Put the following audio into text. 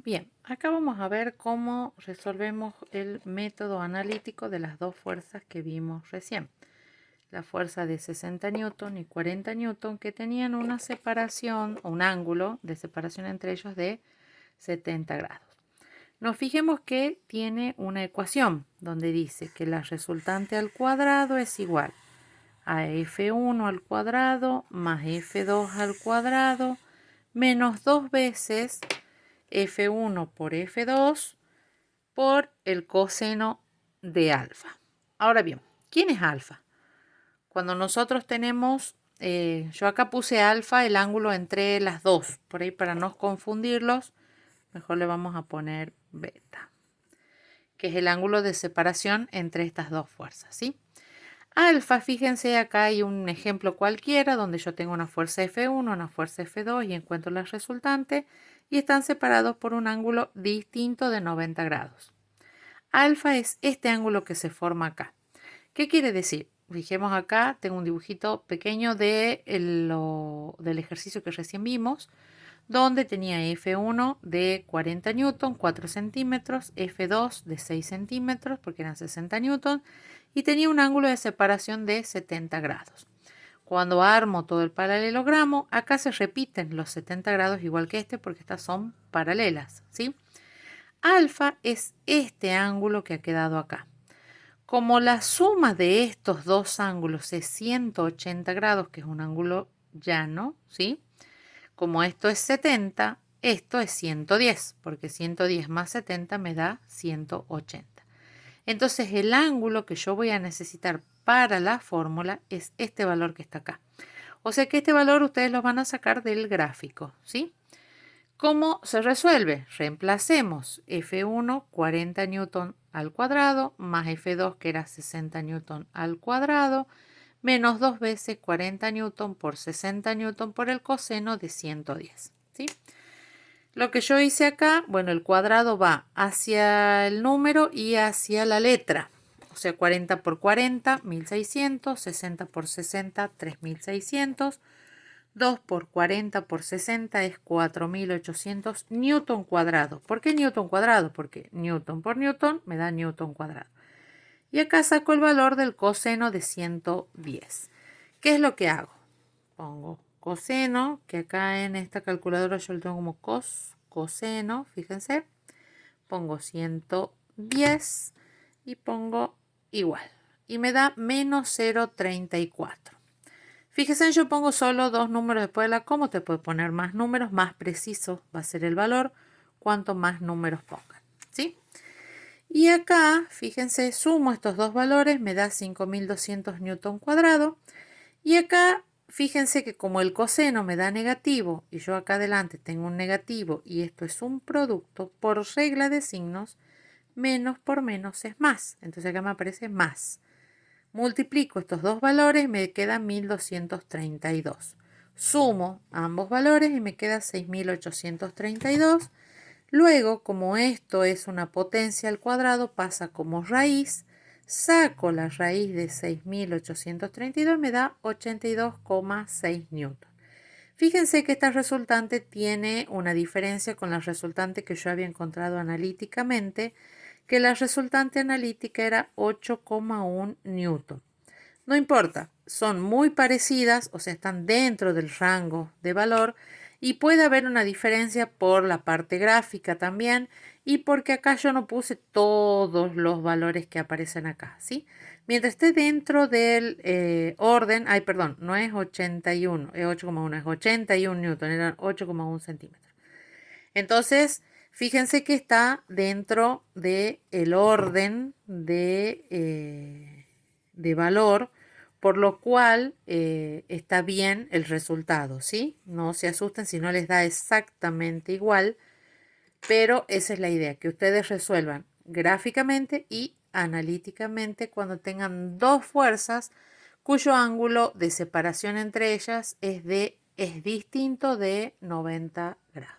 Bien, acá vamos a ver cómo resolvemos el método analítico de las dos fuerzas que vimos recién. La fuerza de 60 newton y 40 newton que tenían una separación o un ángulo de separación entre ellos de 70 grados. Nos fijemos que tiene una ecuación donde dice que la resultante al cuadrado es igual a F1 al cuadrado más F2 al cuadrado menos 2 veces F1 por F2 por el coseno de alfa. Ahora bien, ¿quién es alfa? Cuando nosotros tenemos, yo acá puse alfa, el ángulo entre las dos, por ahí para no confundirlos, mejor le vamos a poner beta, que es el ángulo de separación entre estas dos fuerzas, ¿sí? Alfa, fíjense, acá hay un ejemplo cualquiera donde yo tengo una fuerza F1, una fuerza F2 y encuentro la resultante y están separados por un ángulo distinto de 90 grados. Alfa es este ángulo que se forma acá. ¿Qué quiere decir? Fijemos acá, tengo un dibujito pequeño del ejercicio que recién vimos, donde tenía F1 de 40 newton, 4 centímetros, F2 de 6 centímetros, porque eran 60 newton, y tenía un ángulo de separación de 70 grados. Cuando armo todo el paralelogramo, acá se repiten los 70 grados igual que este, porque estas son paralelas, ¿sí? Alfa es este ángulo que ha quedado acá. Como la suma de estos dos ángulos es 180 grados, que es un ángulo llano, ¿sí? Como esto es 70, esto es 110, porque 110 más 70 me da 180. Entonces el ángulo que yo voy a necesitar para la fórmula es este valor que está acá. O sea que este valor ustedes lo van a sacar del gráfico, ¿sí? ¿Cómo se resuelve? Reemplacemos F1 40 newton al cuadrado más F2 que era 60 newton al cuadrado menos 2 veces 40 newton por 60 newton por el coseno de 110, ¿sí? Lo que yo hice acá, bueno, el cuadrado va hacia el número y hacia la letra. O sea, 40 por 40, 1600, 60 por 60, 3600. 2 por 40 por 60 es 4800 newton cuadrado. ¿Por qué newton cuadrado? Porque newton por newton me da newton cuadrado. Y acá saco el valor del coseno de 110. ¿Qué es lo que hago? Pongo coseno, que acá en esta calculadora yo lo tengo como coseno, fíjense. Pongo 110 y pongo igual. Y me da menos 0,34. Fíjense, yo pongo solo dos números después de la coma. Usted puede poner más números, más preciso va a ser el valor, cuanto más números pongan, ¿sí? Y acá, fíjense, sumo estos dos valores, me da 5200 newton cuadrado. Y acá, fíjense que como el coseno me da negativo, y yo acá adelante tengo un negativo, y esto es un producto, por regla de signos, menos por menos es más. Entonces acá me aparece más. Multiplico estos dos valores y me queda 1232. Sumo ambos valores y me queda 6832. Luego, como esto es una potencia al cuadrado, pasa como raíz. Saco la raíz de 6832 y me da 82,6 newton. Fíjense que esta resultante tiene una diferencia con la resultante que yo había encontrado analíticamente, que la resultante analítica era 8,1 newton. No importa, son muy parecidas, o sea, están dentro del rango de valor y puede haber una diferencia por la parte gráfica también y porque acá yo no puse todos los valores que aparecen acá, ¿sí? Mientras esté dentro del orden, ay, perdón, no es 81, es 8,1, es 81 newton, eran 8,1 centímetros. Entonces, fíjense que está dentro del orden de valor, por lo cual está bien el resultado, ¿sí? No se asusten si no les da exactamente igual, pero esa es la idea, que ustedes resuelvan gráficamente y analíticamente cuando tengan dos fuerzas cuyo ángulo de separación entre ellas es distinto de 90 grados.